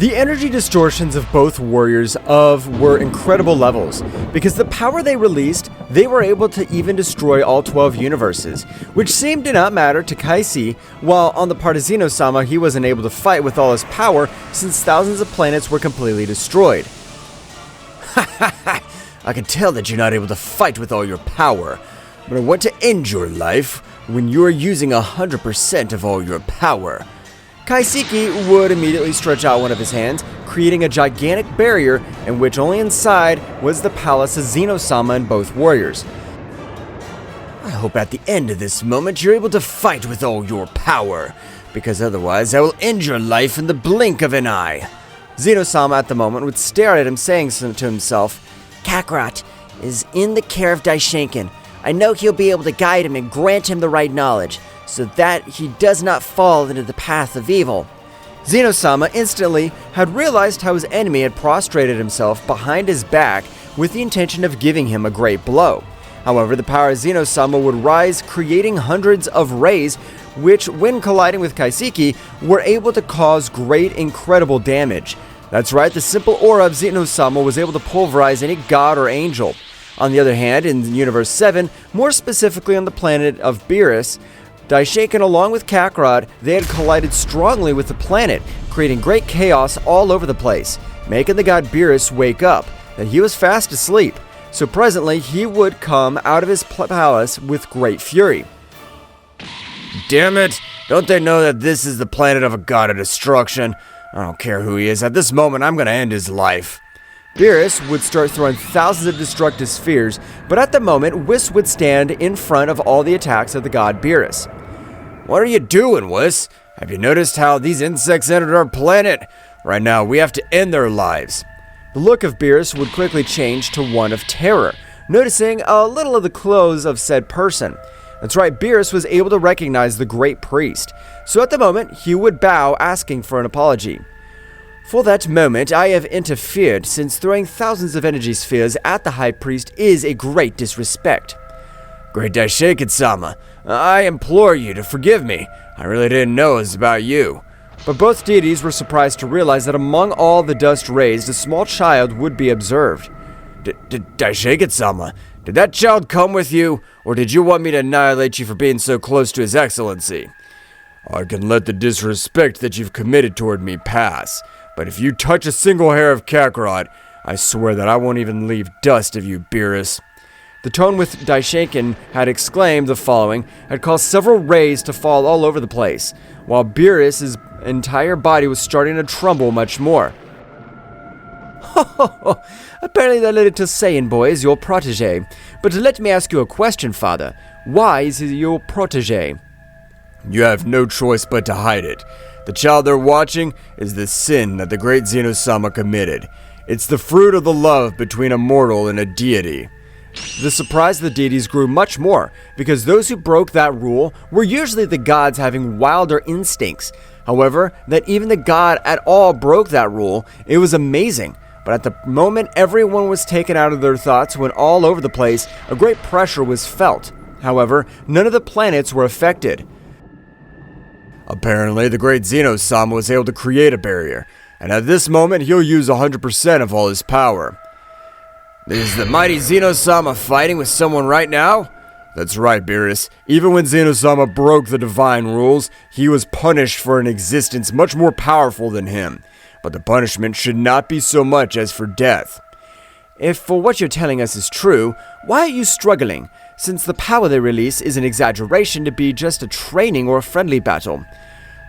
The energy distortions of both warriors were incredible levels. Because the power they released, they were able to even destroy all 12 universes, which seemed to not matter to Kaisi, while on the part of Zeno-sama, he wasn't able to fight with all his power since thousands of planets were completely destroyed. Ha ha ha! I can tell that you're not able to fight with all your power, but I want to end your life when you're using 100% of all your power. Kaiseki would immediately stretch out one of his hands, creating a gigantic barrier in which only inside was the palace of Zeno-sama and both warriors. I hope at the end of this moment you're able to fight with all your power, because otherwise I will end your life in the blink of an eye. Zeno-sama at the moment would stare at him, saying to himself, Kakarot is in the care of Daishinkan. I know he'll be able to guide him and grant him the right knowledge, so that he does not fall into the path of evil. Zeno-sama instantly had realized how his enemy had prostrated himself behind his back with the intention of giving him a great blow. However, the power of Zeno-sama would rise, creating hundreds of rays, which, when colliding with Kaiseki, were able to cause great, incredible damage. That's right, the simple aura of Zeno-sama was able to pulverize any god or angel. On the other hand, in Universe 7, more specifically on the planet of Beerus, Daishinkan along with Kakarot, they had collided strongly with the planet, creating great chaos all over the place, making the god Beerus wake up, that he was fast asleep, so presently he would come out of his palace with great fury. Damn it! Don't they know that this is the planet of a god of destruction? I don't care who he is, at this moment I'm gonna end his life. Beerus would start throwing thousands of destructive spheres, but at the moment, Whis would stand in front of all the attacks of the god Beerus. What are you doing, Whis? Have you noticed how these insects entered our planet? Right now, we have to end their lives. The look of Beerus would quickly change to one of terror, noticing a little of the clothes of said person. That's right, Beerus was able to recognize the great priest, so at the moment, he would bow, asking for an apology. For that moment, I have interfered, since throwing thousands of energy spheres at the High Priest is a great disrespect. Great Daishinkan-sama, I implore you to forgive me. I really didn't know it was about you. But both deities were surprised to realize that among all the dust raised, a small child would be observed. Daishinkan-sama, did that child come with you, or did you want me to annihilate you for being so close to His Excellency? I can let the disrespect that you've committed toward me pass. But if you touch a single hair of Kakarot, I swear that I won't even leave dust of you, Beerus. The tone with Daishinkan had exclaimed the following had caused several rays to fall all over the place, while Beerus' entire body was starting to tremble much more. Apparently that little Saiyan boy is your protege. But let me ask you a question, Father. Why is he your protege? You have no choice but to hide it. The child they're watching is the sin that the great Zeno-sama committed. It's the fruit of the love between a mortal and a deity. The surprise of the deities grew much more, because those who broke that rule were usually the gods having wilder instincts. However, that even the god at all broke that rule, it was amazing. But at the moment everyone was taken out of their thoughts when all over the place, a great pressure was felt. However, none of the planets were affected. Apparently, the great Zeno-sama was able to create a barrier, and at this moment he'll use 100% of all his power. Is the mighty Zeno-sama fighting with someone right now? That's right, Beerus. Even when Zeno-sama broke the divine rules, he was punished for an existence much more powerful than him. But the punishment should not be so much as for death. If for what you're telling us is true, why are you struggling, since the power they release is an exaggeration to be just a training or a friendly battle?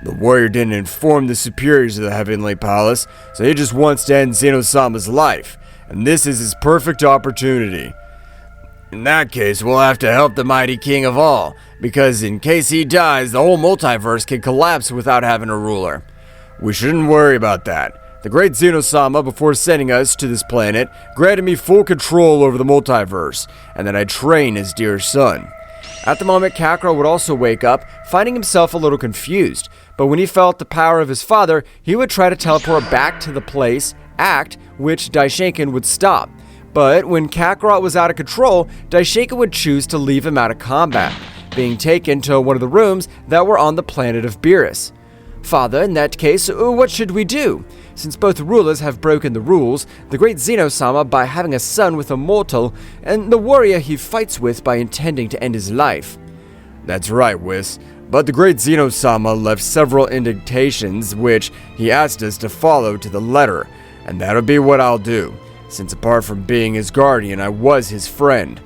The warrior didn't inform the superiors of the Heavenly Palace, so he just wants to end Zeno-sama's life, and this is his perfect opportunity. In that case, we'll have to help the mighty king of all, because in case he dies, the whole multiverse can collapse without having a ruler. We shouldn't worry about that. The great Zeno-sama, before sending us to this planet, granted me full control over the multiverse, and that I train his dear son. At the moment, Kakarot would also wake up, finding himself a little confused, but when he felt the power of his father, he would try to teleport back to the place, act which Daishinkan would stop. But when Kakarot was out of control, Daishinkan would choose to leave him out of combat, being taken to one of the rooms that were on the planet of Beerus. Father, in that case, what should we do? Since both rulers have broken the rules, the great Zeno-sama by having a son with a mortal, and the warrior he fights with by intending to end his life. That's right, Whis. But the great Zeno-sama left several indictations which he asked us to follow to the letter, and that'll be what I'll do, since apart from being his guardian, I was his friend.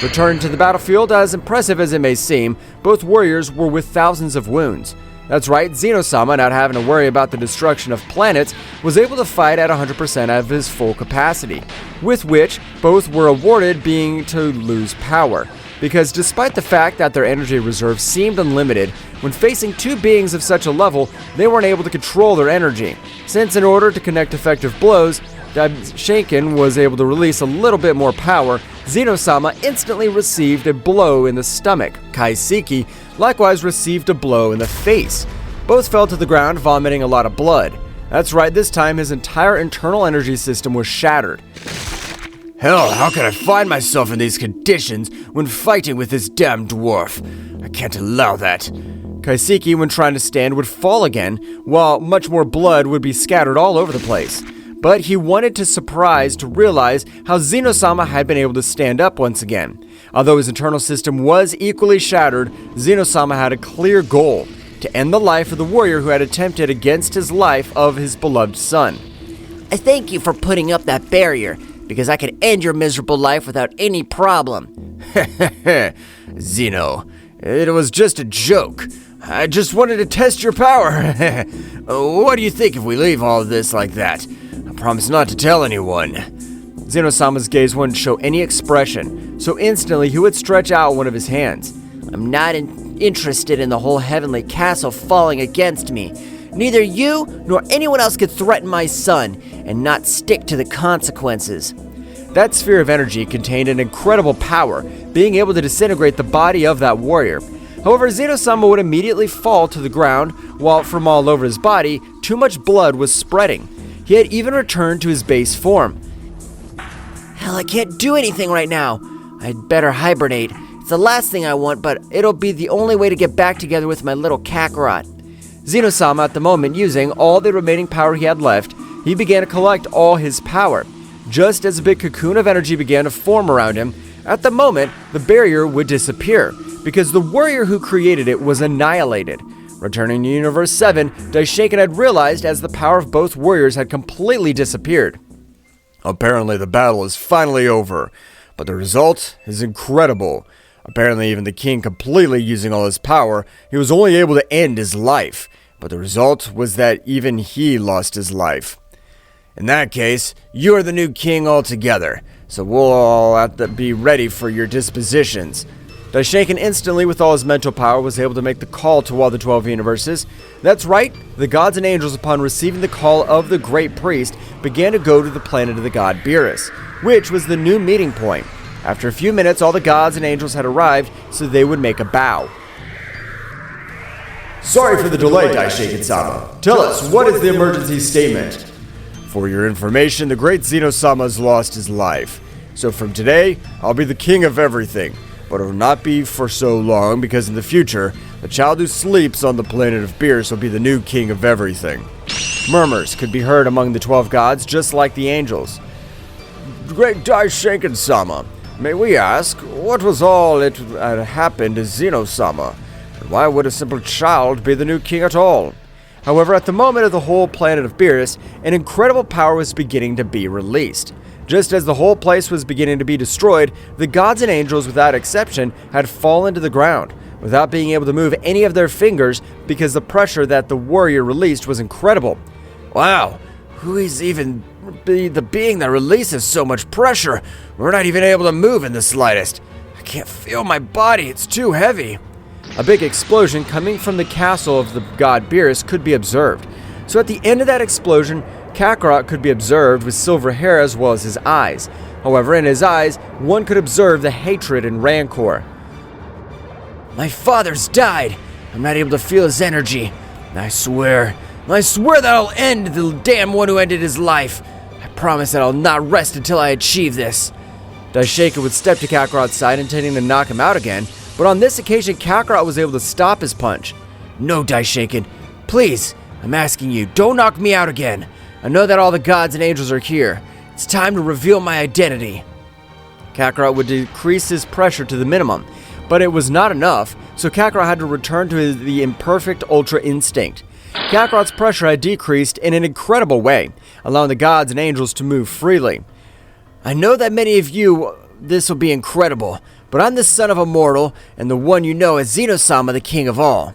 Returning to the battlefield, as impressive as it may seem, both warriors were with thousands of wounds. That's right, Zeno-sama, not having to worry about the destruction of planets, was able to fight at 100% of his full capacity, with which both were awarded being to lose power. Because despite the fact that their energy reserve seemed unlimited, when facing two beings of such a level, they weren't able to control their energy, since in order to connect effective blows, Daishinkan was able to release a little bit more power. Zeno-sama instantly received a blow in the stomach. Kaiseki likewise received a blow in the face. Both fell to the ground, vomiting a lot of blood. That's right, this time his entire internal energy system was shattered. Hell, how could I find myself in these conditions when fighting with this damn dwarf? I can't allow that. Kaiseki, when trying to stand, would fall again, while much more blood would be scattered all over the place. But he wanted to realize how Zeno-sama had been able to stand up once again. Although his internal system was equally shattered, Zeno-sama had a clear goal: to end the life of the warrior who had attempted against his life of his beloved son. I thank you for putting up that barrier, because I could end your miserable life without any problem. Zeno, it was just a joke. I just wanted to test your power. What do you think if we leave all of this like that? I promise not to tell anyone. Zeno-sama's gaze wouldn't show any expression, so instantly he would stretch out one of his hands. I'm not interested in the whole heavenly castle falling against me. Neither you nor anyone else could threaten my son and not stick to the consequences. That sphere of energy contained an incredible power, being able to disintegrate the body of that warrior. However, Zeno-sama would immediately fall to the ground, while from all over his body, too much blood was spreading. He had even returned to his base form. Hell, I can't do anything right now. I'd better hibernate. It's the last thing I want, but it'll be the only way to get back together with my little Kakarot. Zeno-sama, at the moment, using all the remaining power he had left, he began to collect all his power. Just as a big cocoon of energy began to form around him, at the moment, the barrier would disappear, because the warrior who created it was annihilated. Returning to Universe 7, Daishinkan had realized as the power of both warriors had completely disappeared. Apparently the battle is finally over, but the result is incredible. Apparently even the king completely using all his power, he was only able to end his life, but the result was that even he lost his life. In that case, you are the new king altogether, so we'll all have to be ready for your dispositions. Daishinkan instantly, with all his mental power, was able to make the call to all the 12 universes. That's right, the gods and angels, upon receiving the call of the great priest, began to go to the planet of the god Beerus, which was the new meeting point. After a few minutes, all the gods and angels had arrived, so they would make a bow. Sorry for the delay, Daishinkan-sama. Tell us, what is the emergency statement? For your information, the great Zeno-sama has lost his life. So from today, I'll be the king of everything. But it will not be for so long, because in the future, the child who sleeps on the planet of Beerus will be the new king of everything. Murmurs could be heard among the 12 gods, just like the angels. Great Daishinkan-sama, may we ask, what was all it had happened to Zeno-sama? And why would a simple child be the new king at all? However, at the moment of the whole planet of Beerus, an incredible power was beginning to be released. Just as the whole place was beginning to be destroyed, the gods and angels, without exception, had fallen to the ground, without being able to move any of their fingers because the pressure that the warrior released was incredible. Wow, who is even the being that releases so much pressure? We're not even able to move in the slightest. I can't feel my body, it's too heavy. A big explosion coming from the castle of the god Beerus could be observed. So at the end of that explosion, Kakarot could be observed with silver hair as well as his eyes. However, in his eyes, one could observe the hatred and rancor. My father's died. I'm not able to feel his energy. I swear that I'll end the damn one who ended his life. I promise that I'll not rest until I achieve this. Daishinkan would step to Kakarot's side, intending to knock him out again, but on this occasion, Kakarot was able to stop his punch. No, Daishinkan, Please, I'm asking you, don't knock me out again. I know that all the gods and angels are here. It's time to reveal my identity. Kakarot would decrease his pressure to the minimum, but it was not enough, so Kakarot had to return to the imperfect Ultra Instinct. Kakarot's pressure had decreased in an incredible way, allowing the gods and angels to move freely. I know that many of you, this will be incredible, but I'm the son of a mortal, and the one you know as Zeno-sama, the king of all.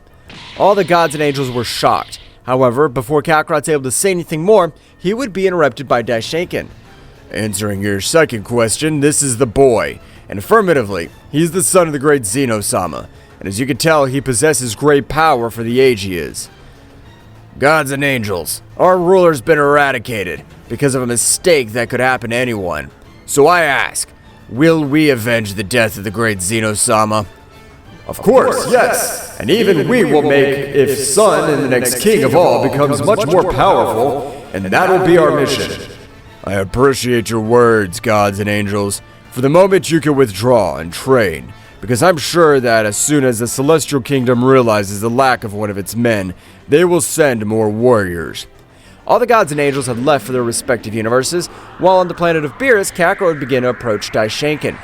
All the gods and angels were shocked. However, before Kakarot's able to say anything more, he would be interrupted by Daishinkan. Answering your second question, this is the boy. And affirmatively, he's the son of the great Zeno-sama. And as you can tell, he possesses great power for the age he is. Gods and angels, our ruler's been eradicated because of a mistake that could happen to anyone. So I ask, will we avenge the death of the great Zeno-sama? Of course, yes. And even we will make if Son and the next king of all becomes much more powerful, and that will be our mission. I appreciate your words, gods and angels. For the moment you can withdraw and train, because I'm sure that as soon as the Celestial Kingdom realizes the lack of one of its men, they will send more warriors. All the gods and angels had left for their respective universes, while on the planet of Beerus, Kakarot would begin to approach Daishinkan.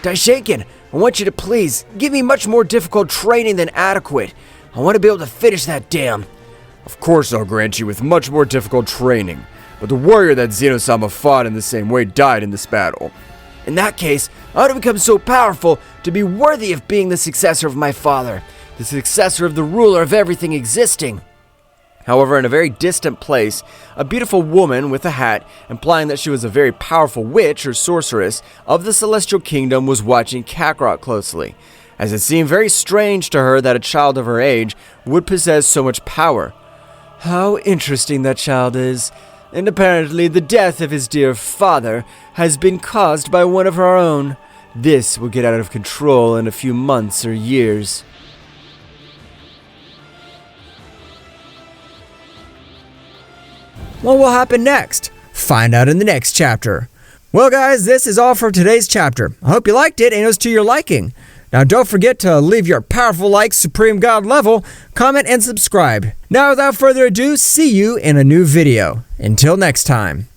Daishinkan, I want you to please give me much more difficult training than adequate. I want to be able to finish that dam. Of course I'll grant you with much more difficult training, but the warrior that Zeno-sama fought in the same way died in this battle. In that case, I ought to become so powerful to be worthy of being the successor of my father, the successor of the ruler of everything existing. However, in a very distant place, a beautiful woman with a hat, implying that she was a very powerful witch or sorceress of the Celestial Kingdom, was watching Kakarot closely, as it seemed very strange to her that a child of her age would possess so much power. How interesting that child is, and apparently the death of his dear father has been caused by one of our own. This will get out of control in a few months or years. What will happen next? Find out in the next chapter. Well guys, this is all for today's chapter. I hope you liked it and it was to your liking. Now don't forget to leave your powerful like Supreme God level, comment and subscribe. Now without further ado, see you in a new video. Until next time.